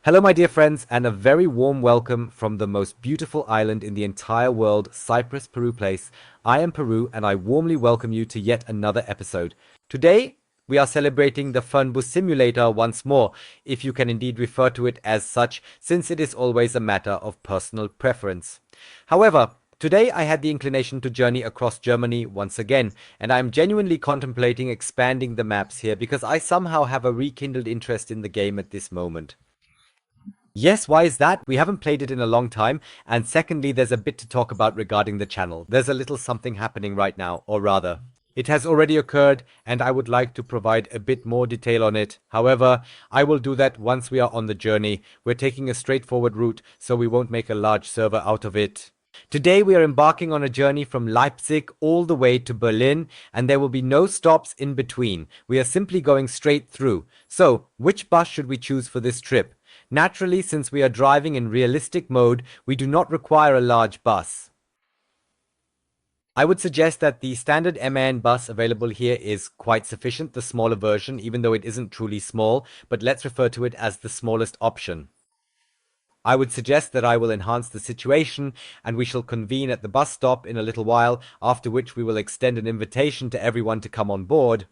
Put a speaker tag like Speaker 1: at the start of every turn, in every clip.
Speaker 1: Hello, my dear friends, and a very warm welcome from the most beautiful island in the entire world, Cyprus, Peru Place. I am Peru, and I warmly welcome you to yet another episode. Today, we are celebrating the Fernbus simulator once more, if you can indeed refer to it as such, since it is always a matter of personal preference. However, today I had the inclination to journey across Germany once again, and I am genuinely contemplating expanding the maps here because I somehow have a rekindled interest in the game at this moment. Yes, why is that? We haven't played it in a long time, and secondly, there's a bit to talk about regarding the channel. There's a little something happening right now, or rather, it has already occurred, and I would like to provide a bit more detail on it. However, I will do that once we are on the journey. We're taking a straightforward route, so we won't make a large server out of it. Today we are embarking on a journey from Leipzig all the way to Berlin, and there will be no stops in between. We are simply going straight through. So, which bus should we choose for this trip? Naturally, since we are driving in realistic mode, we do not require a large bus. I would suggest that the standard MAN bus available here is quite sufficient, the smaller version, even though it isn't truly small, but let's refer to it as the smallest option. I would suggest that I will enhance the situation, and we shall convene at the bus stop in a little while, after which we will extend an invitation to everyone to come on board.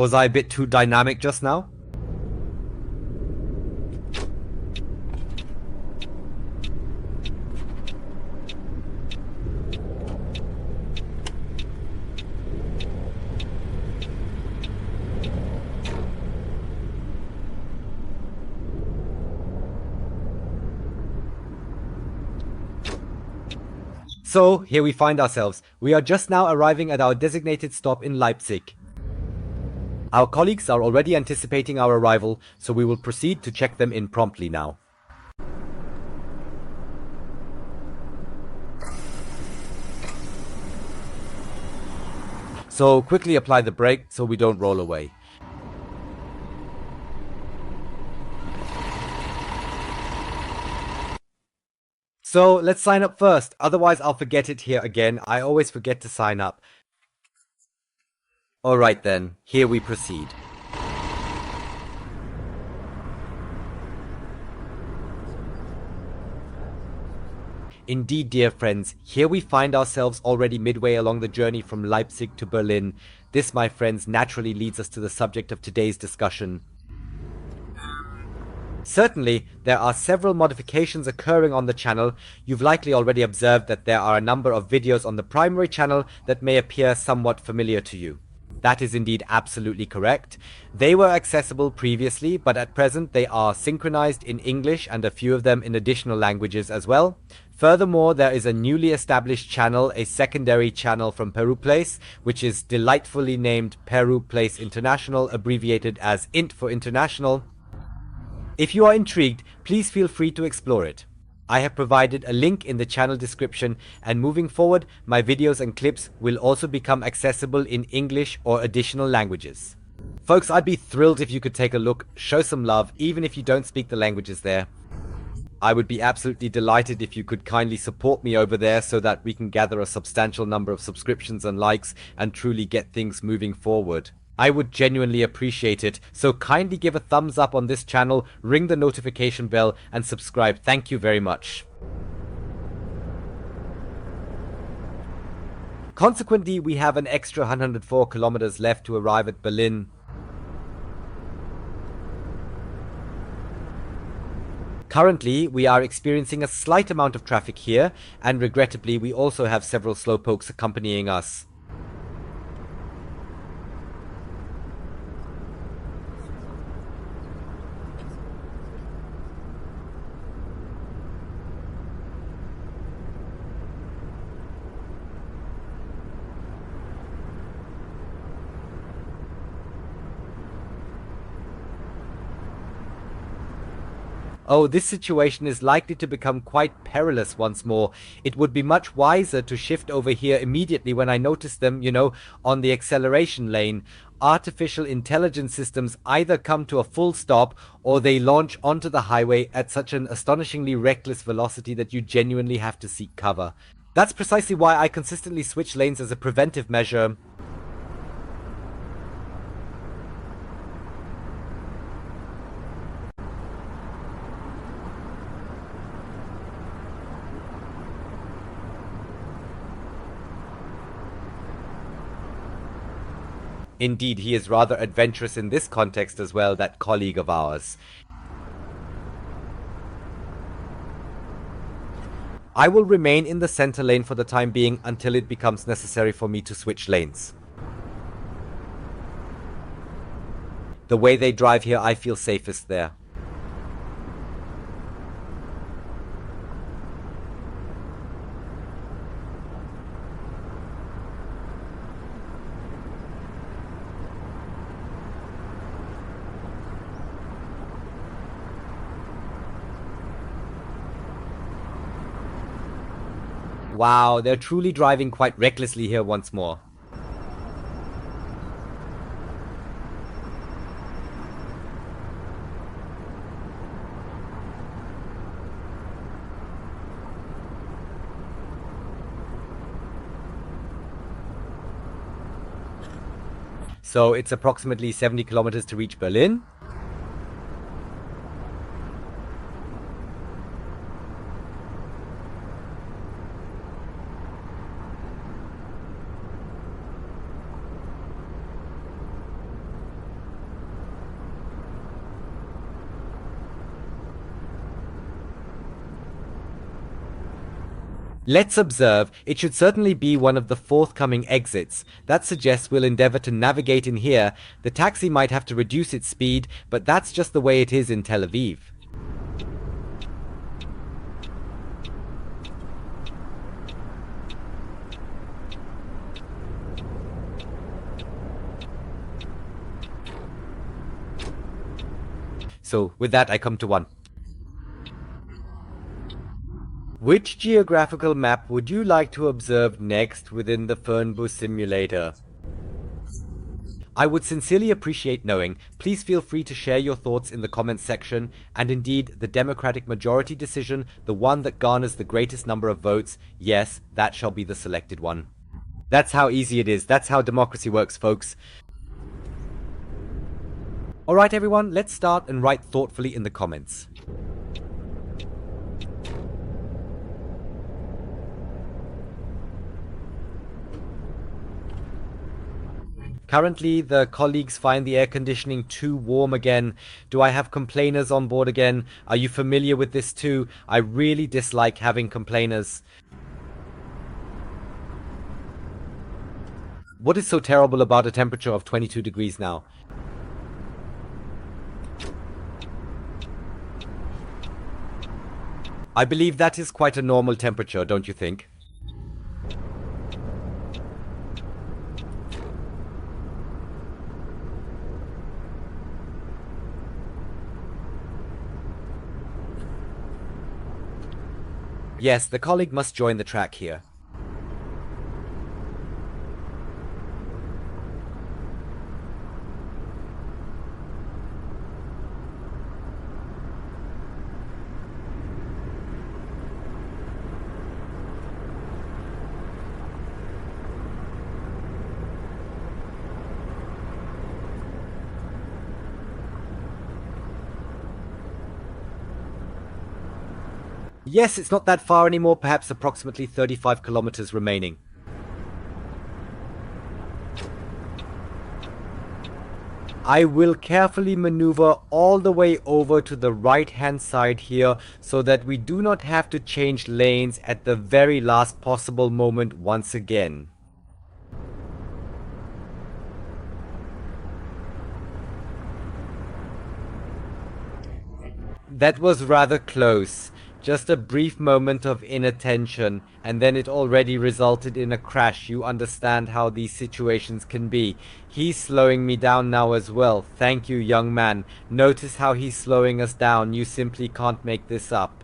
Speaker 1: Was I a bit too dynamic just now? So, here we find ourselves. We are just now arriving at our designated stop in Leipzig. Our colleagues are already anticipating our arrival, so we will proceed to check them in promptly now. So, quickly apply the brake so we don't roll away. So, let's sign up first, otherwise I'll forget it here again. I always forget to sign up. Alright then, here we proceed. Indeed, dear friends, here we find ourselves already midway along the journey from Leipzig to Berlin. This, my friends, naturally leads us to the subject of today's discussion. Certainly, there are several modifications occurring on the channel. You've likely already observed that there are a number of videos on the primary channel that may appear somewhat familiar to you. That is indeed absolutely correct. They were accessible previously, but at present they are synchronized in English and a few of them in additional languages as well. Furthermore, there is a newly established channel, a secondary channel from Peru Place, which is delightfully named Peru Place International, abbreviated as INT for International. If you are intrigued, please feel free to explore it. I have provided a link in the channel description, and moving forward, my videos and clips will also become accessible in English or additional languages. Folks, I'd be thrilled if you could take a look, show some love, even if you don't speak the languages there. I would be absolutely delighted if you could kindly support me over there so that we can gather a substantial number of subscriptions and likes and truly get things moving forward. I would genuinely appreciate it, so kindly give a thumbs up on this channel, ring the notification bell, and subscribe. Thank you very much. Consequently, we have an extra 104 kilometers left to arrive at Berlin. Currently, we are experiencing a slight amount of traffic here, and regrettably, we also have several slowpokes accompanying us. Oh, this situation is likely to become quite perilous once more. It would be much wiser to shift over here immediately when I notice them, on the acceleration lane. Artificial intelligence systems either come to a full stop or they launch onto the highway at such an astonishingly reckless velocity that you genuinely have to seek cover. That's precisely why I consistently switch lanes as a preventive measure. Indeed, he is rather adventurous in this context as well, that colleague of ours. I will remain in the center lane for the time being until it becomes necessary for me to switch lanes. The way they drive here, I feel safest there. Wow, they're truly driving quite recklessly here once more. So it's approximately 70 kilometers to reach Berlin. Let's observe. It should certainly be one of the forthcoming exits. That suggests we'll endeavor to navigate in here. The taxi might have to reduce its speed, but that's just the way it is in Tel Aviv. So with that I come to one. Which geographical map would you like to observe next within the Fernbus simulator? I would sincerely appreciate knowing. Please feel free to share your thoughts in the comments section, and indeed, the democratic majority decision, the one that garners the greatest number of votes, yes, that shall be the selected one. That's how easy it is. That's how democracy works, folks. Alright everyone, let's start and write thoughtfully in the comments. Currently, the colleagues find the air conditioning too warm again. Do I have complainers on board again? Are you familiar with this too? I really dislike having complainers. What is so terrible about a temperature of 22 degrees now? I believe that is quite a normal temperature, don't you think? Yes, the colleague must join the track here. Yes, it's not that far anymore, perhaps approximately 35 kilometers remaining. I will carefully maneuver all the way over to the right hand side here so that we do not have to change lanes at the very last possible moment once again. That was rather close. Just a brief moment of inattention, and then it already resulted in a crash. You understand how these situations can be. He's slowing me down now as well. Thank you, young man. Notice how he's slowing us down. You simply can't make this up.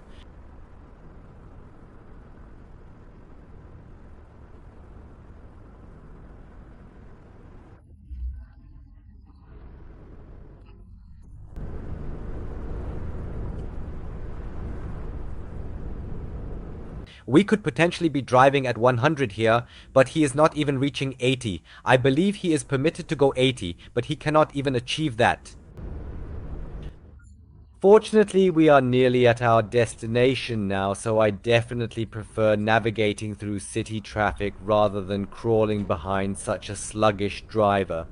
Speaker 1: We could potentially be driving at 100 here, but he is not even reaching 80. I believe he is permitted to go 80, but he cannot even achieve that. Fortunately, we are nearly at our destination now, so I definitely prefer navigating through city traffic rather than crawling behind such a sluggish driver.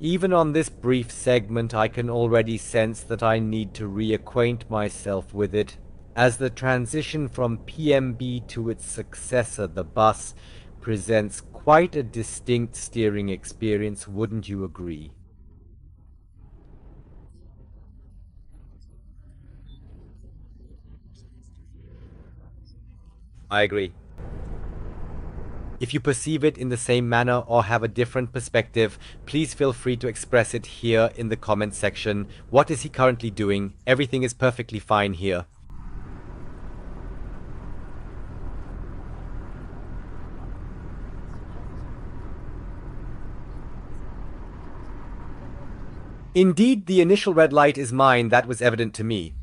Speaker 1: Even on this brief segment, I can already sense that I need to reacquaint myself with it, as the transition from PMB to its successor, the bus, presents quite a distinct steering experience, wouldn't you agree? I agree. If you perceive it in the same manner or have a different perspective, please feel free to express it here in the comments section. What is he currently doing? Everything is perfectly fine here. Indeed, the initial red light is mine. That was evident to me.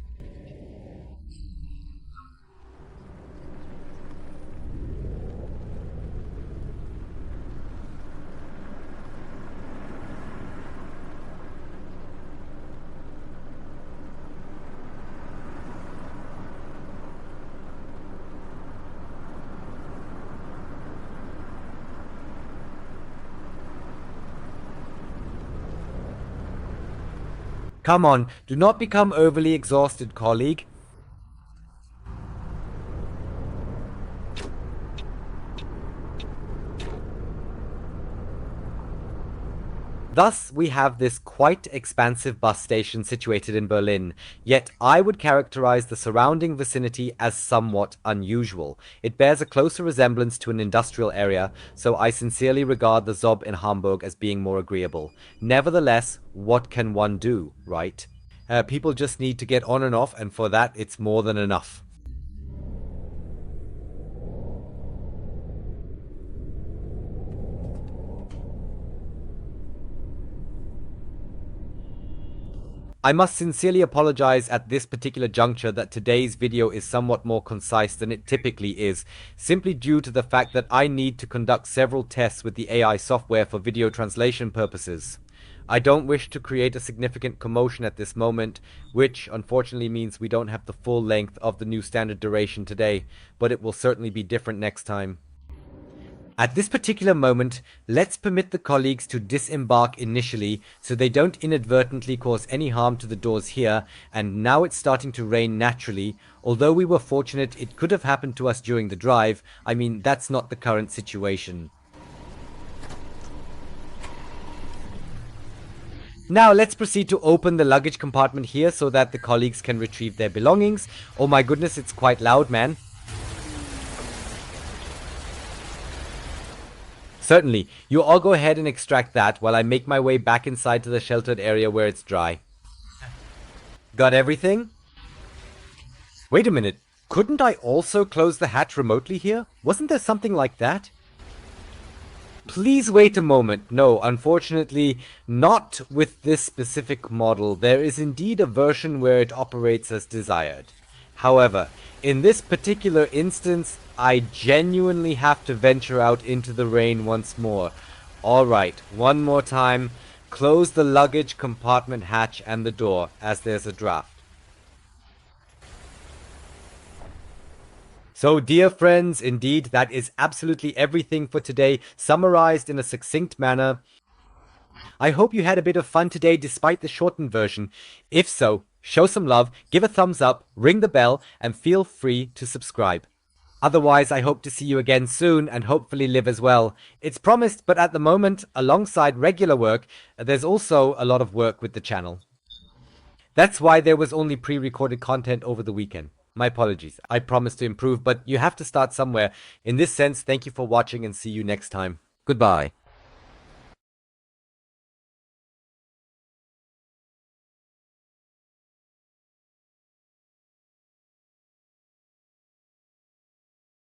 Speaker 1: Come on, do not become overly exhausted, colleague. Thus, we have this quite expansive bus station situated in Berlin, yet I would characterize the surrounding vicinity as somewhat unusual. It bears a closer resemblance to an industrial area, so I sincerely regard the Zob in Hamburg as being more agreeable. Nevertheless, what can one do, right? People just need to get on and off, and for that, it's more than enough. I must sincerely apologize at this particular juncture that today's video is somewhat more concise than it typically is, simply due to the fact that I need to conduct several tests with the AI software for video translation purposes. I don't wish to create a significant commotion at this moment, which unfortunately means we don't have the full length of the new standard duration today, but it will certainly be different next time. At this particular moment, let's permit the colleagues to disembark initially so they don't inadvertently cause any harm to the doors here, and now it's starting to rain naturally. Although we were fortunate it could have happened to us during the drive, I mean that's not the current situation. Now let's proceed to open the luggage compartment here so that the colleagues can retrieve their belongings. Oh my goodness, it's quite loud, man. Certainly, you all go ahead and extract that while I make my way back inside to the sheltered area where it's dry. Got everything? Wait a minute, couldn't I also close the hatch remotely here? Wasn't there something like that? Please wait a moment. No, unfortunately, not with this specific model. There is indeed a version where it operates as desired. However, in this particular instance, I genuinely have to venture out into the rain once more. Alright, one more time. Close the luggage compartment hatch and the door, as there's a draft. So, dear friends, indeed, that is absolutely everything for today, summarized in a succinct manner. I hope you had a bit of fun today despite the shortened version. If so, show some love, give a thumbs up, ring the bell, and feel free to subscribe. Otherwise, I hope to see you again soon and hopefully live as well. It's promised, but at the moment, alongside regular work, there's also a lot of work with the channel. That's why there was only pre-recorded content over the weekend. My apologies. I promise to improve, but you have to start somewhere. In this sense, thank you for watching and see you next time. Goodbye.